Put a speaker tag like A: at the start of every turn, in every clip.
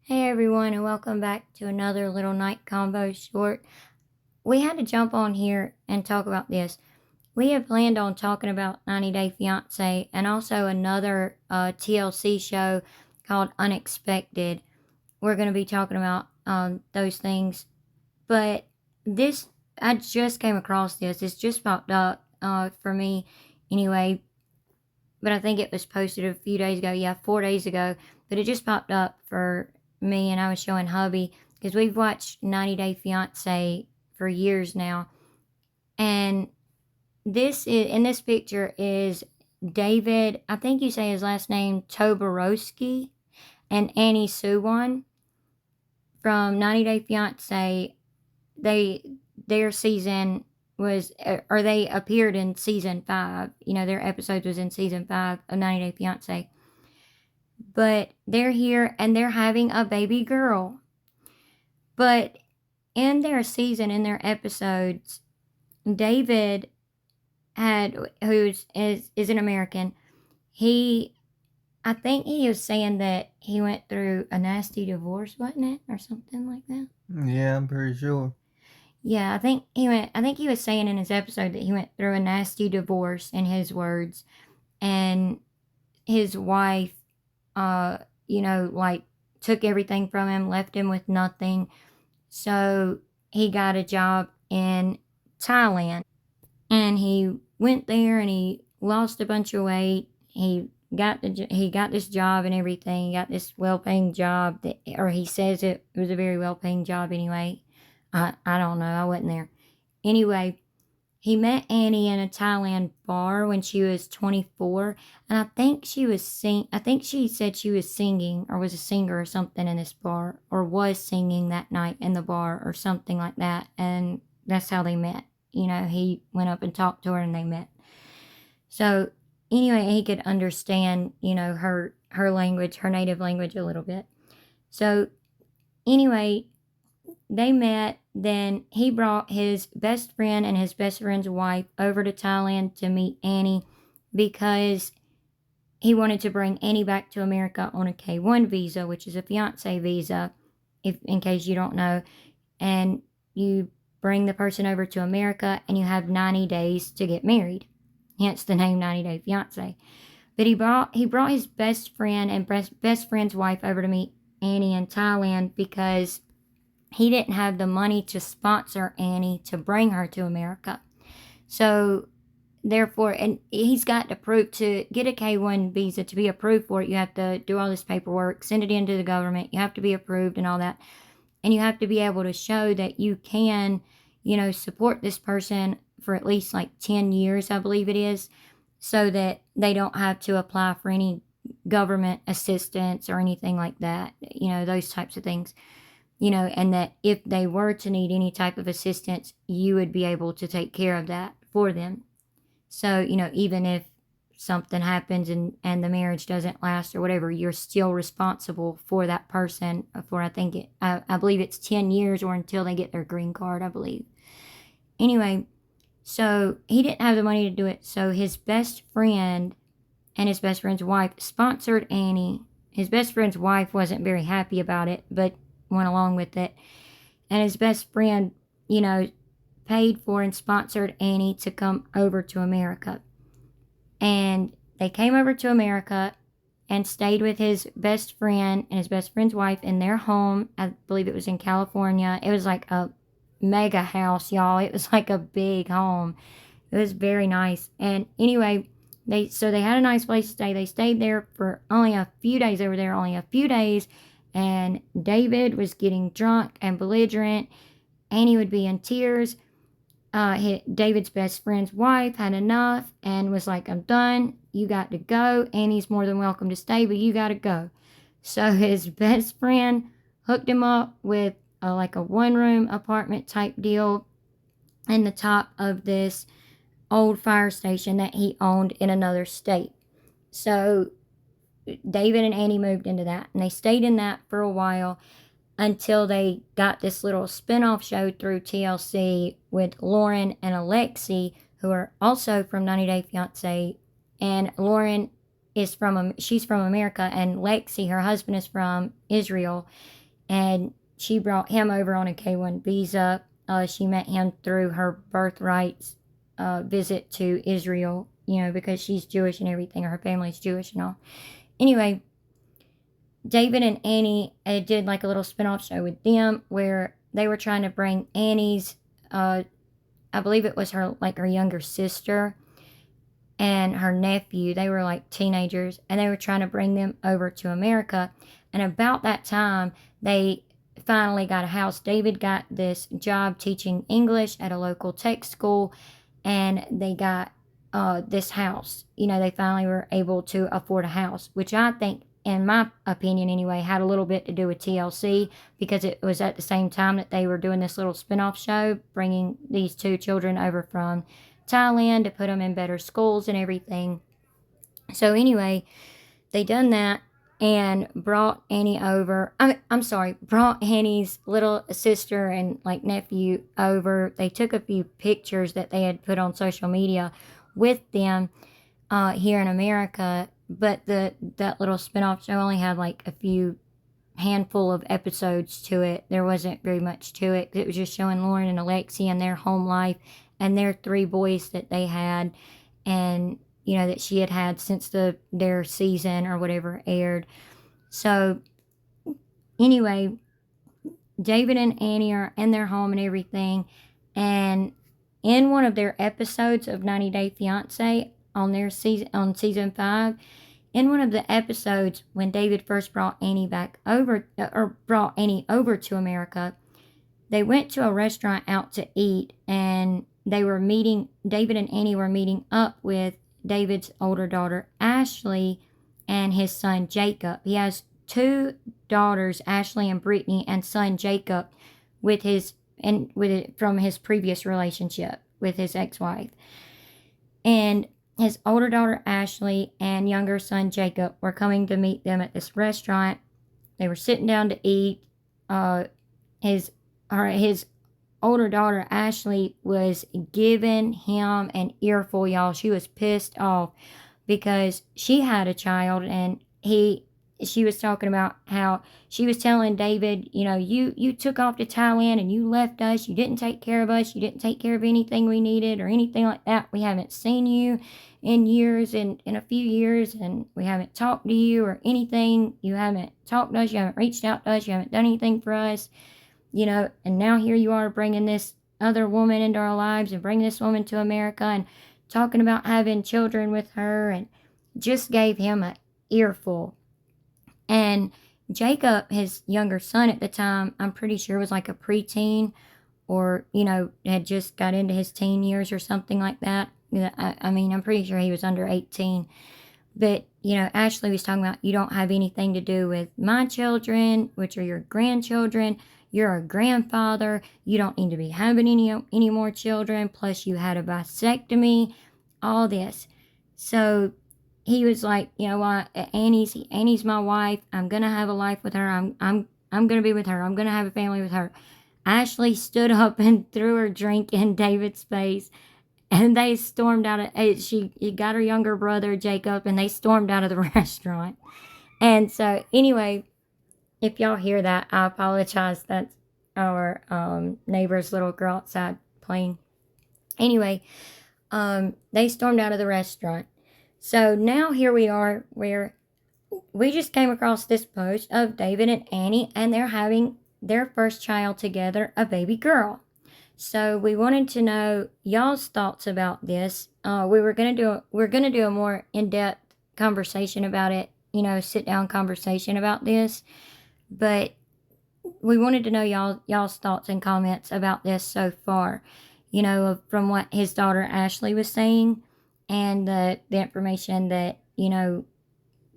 A: Hey everyone, and welcome back to another little night combo short. We had to jump on here and talk about this. We had planned on talking about 90 Day Fiance and also another TLC show called Unexpected. We're going to be talking about those things, but this I just came across this. It's just popped up for me anyway, but I think it was posted a few days ago. Yeah, 4 days ago. But it just popped up for me, and I was showing hubby because we've watched 90 Day Fiance for years now. And this is in this picture is David. I think you say his last name Toborowsky and Annie Suwan from 90 Day Fiance. They their season was or they appeared in season 5. Their episodes was in season 5 of 90 Day Fiance. But they're here and they're having a baby girl. But in their season, in their episodes, David is an American. He I think he was saying that he went through a nasty divorce, wasn't it? Or something like that.
B: Yeah, I'm pretty sure.
A: Yeah, I think he was saying in his episode that he went through a nasty divorce in his words, and his wife like took everything from him, left him with nothing. So he got a job in Thailand, and he went there and he lost a bunch of weight. He got this job and everything. He got this well paying job or he says it was a very well paying job anyway. I don't know. I wasn't there. Anyway, he met Annie in a Thailand bar when she was 24, and I think she said she was singing or was a singer or something in this bar or was singing that night in the bar or something like that, and that's how they met. He went up and talked to her and they met. So, anyway, he could understand, her language, her native language a little bit. So, anyway, they met. Then he brought his best friend and his best friend's wife over to Thailand to meet Annie because he wanted to bring Annie back to America on a K1 visa, which is a fiance visa, if in case you don't know. And you bring the person over to America and you have 90 days to get married. Hence the name 90 Day Fiance. But he brought his best friend and best friend's wife over to meet Annie in Thailand because he didn't have the money to sponsor Annie to bring her to America. So, therefore, and he's got to prove to get a K1 visa to be approved for it, you have to do all this paperwork, send it into the government, you have to be approved and all that. And you have to be able to show that you can, support this person for at least like 10 years, I believe it is, so that they don't have to apply for any government assistance or anything like that, those types of things. And that if they were to need any type of assistance, you would be able to take care of that for them. So, even if something happens and the marriage doesn't last or whatever, you're still responsible for that person for, I believe it's 10 years or until they get their green card, I believe. Anyway, so he didn't have the money to do it. So his best friend and his best friend's wife sponsored Annie. His best friend's wife wasn't very happy about it, but went along with it. And his best friend, paid for and sponsored Annie to come over to America. And they came over to America and stayed with his best friend and his best friend's wife in their home. I believe it was in California. It was like a mega house, y'all. It was like a big home. It was very nice. And anyway, they had a nice place to stay. They stayed there for only a few days. They were there only a few days. And David was getting drunk and belligerent. Annie would be in tears. David's best friend's wife had enough and was like, I'm done. You got to go. Annie's more than welcome to stay, but you got to go. So his best friend hooked him up with like a one-room apartment type deal in the top of this old fire station that he owned in another state. So David and Annie moved into that, and they stayed in that for a while until they got this little spin-off show through TLC with Lauren and Alexi, who are also from 90 Day Fiance. And Lauren she's from America, and Lexi, her husband, is from Israel, and she brought him over on a K-1 visa. She met him through her birthright visit to Israel, because she's Jewish and everything, or her family's Jewish and all. Anyway, David and Annie did like a little spinoff show with them where they were trying to bring Annie's, I believe it was her younger sister and her nephew. They were like teenagers, and they were trying to bring them over to America. And about that time, they finally got a house. David got this job teaching English at a local tech school, and they got this house. They finally were able to afford a house, which I think, in my opinion anyway, had a little bit to do with TLC, because it was at the same time that they were doing this little spinoff show, bringing these two children over from Thailand to put them in better schools and everything. So anyway, they done that and brought Annie over. Brought Annie's little sister and nephew over. They took a few pictures that they had put on social media with them here in America. But that little spinoff show only had a few handful of episodes to it. There wasn't very much to it. It was just showing Lauren and Alexi and their home life and their 3 boys that they had, and that she had since their season or whatever aired. So anyway, David and Annie are in their home and everything, and in one of their episodes of 90 Day Fiance on season 5, in one of the episodes when David first brought Annie over to America, they went to a restaurant out to eat, and David and Annie were meeting up with David's older daughter, Ashley, and his son, Jacob. He has 2 daughters, Ashley and Brittany, and son, Jacob, from his previous relationship with his ex-wife. And his older daughter, Ashley, and younger son, Jacob, were coming to meet them at this restaurant. They were sitting down to eat. His older daughter, Ashley, was giving him an earful, y'all. She was pissed off because she had a child, and she was talking about how she was telling David, you took off to Thailand and you left us. You didn't take care of us. You didn't take care of anything we needed or anything like that. We haven't seen you in years, in a few years, and we haven't talked to you or anything. You haven't talked to us. You haven't reached out to us. You haven't done anything for us. And now here you are bringing this other woman into our lives and bringing this woman to America and talking about having children with her, and just gave him an earful. And Jacob, his younger son at the time, I'm pretty sure was like a preteen, or, had just got into his teen years or something like that. I'm pretty sure he was under 18. But, Ashley was talking about, you don't have anything to do with my children, which are your grandchildren. You're a grandfather. You don't need to be having any more children. Plus, you had a vasectomy. All this. So he was like, you know what? Annie's my wife. I'm gonna have a life with her. I'm gonna be with her. I'm gonna have a family with her. Ashley stood up and threw her drink in David's face, and they stormed out of. She got her younger brother Jacob, and they stormed out of the restaurant. And so anyway, if y'all hear that, I apologize. That's our neighbor's little girl outside playing. Anyway, they stormed out of the restaurant. So now here we are, where we just came across this post of David and Annie, and they're having their first child together, a baby girl. So we wanted to know y'all's thoughts about this. We're gonna do a more in-depth conversation about it, sit down conversation about this. But we wanted to know y'all's thoughts and comments about this so far, from what his daughter Ashley was saying, and the information that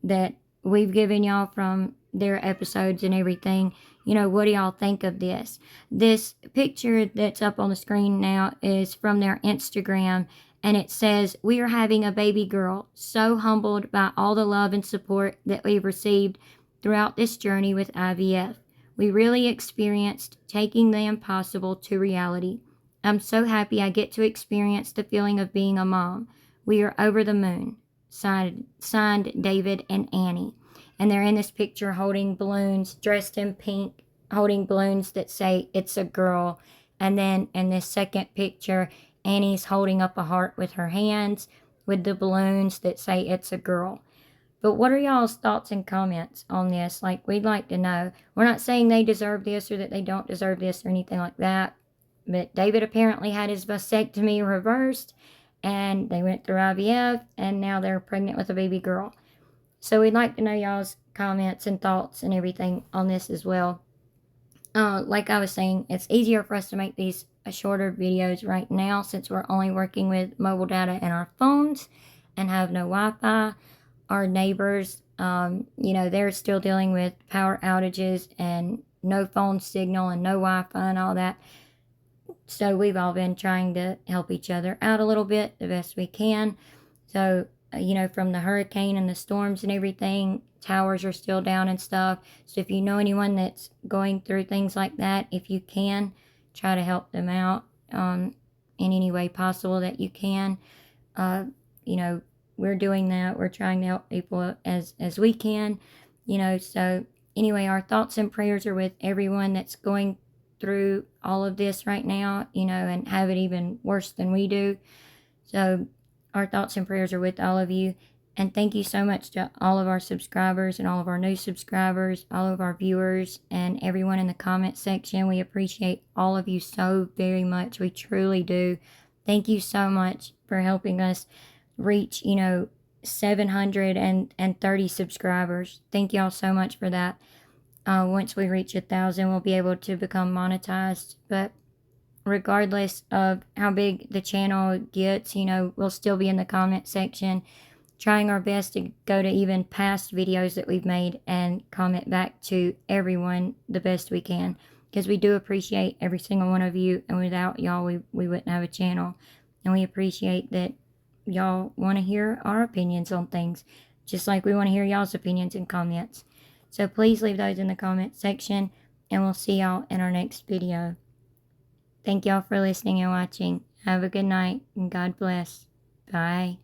A: that we've given y'all from their episodes and everything. What do y'all think of this? This picture that's up on the screen now is from their Instagram, and it says, "We are having a baby girl. So humbled by all the love and support that we've received throughout this journey with IVF. We really experienced taking the impossible to reality. I'm so happy I get to experience the feeling of being a mom. We are over the moon." signed David and Annie. And they're in this picture holding balloons, dressed in pink, holding balloons that say it's a girl. And then in this second picture, Annie's holding up a heart with her hands with the balloons that say it's a girl. But what are y'all's thoughts and comments on this? Like, we'd like to know. We're not saying they deserve this or that they don't deserve this or anything like that. But David apparently had his vasectomy reversed, and they went through IVF, and now they're pregnant with a baby girl. So we'd like to know y'all's comments and thoughts and everything on this as well. Like I was saying, it's easier for us to make these shorter videos right now since we're only working with mobile data and our phones and have no Wi-Fi. Our neighbors, they're still dealing with power outages and no phone signal and no Wi-Fi and all that. So we've all been trying to help each other out a little bit the best we can. So, from the hurricane and the storms and everything, towers are still down and stuff. So if you know anyone that's going through things like that, if you can, try to help them out in any way possible that you can. We're doing that. We're trying to help people as we can, So anyway, our thoughts and prayers are with everyone that's going through all of this right now, and have it even worse than we do. So our thoughts and prayers are with all of you. And thank you so much to all of our subscribers and all of our new subscribers, all of our viewers, and everyone in the comment section. We appreciate all of you so very much. We truly do. Thank you so much for helping us reach, 730 subscribers. Thank y'all so much for that. Once we reach 1,000, we'll be able to become monetized. But regardless of how big the channel gets, we'll still be in the comment section trying our best to go to even past videos that we've made and comment back to everyone the best we can, because we do appreciate every single one of you, and without y'all we wouldn't have a channel. And we appreciate that y'all want to hear our opinions on things, just like we want to hear y'all's opinions and comments. So please leave those in the comment section, and we'll see y'all in our next video. Thank y'all for listening and watching. Have a good night, and God bless. Bye.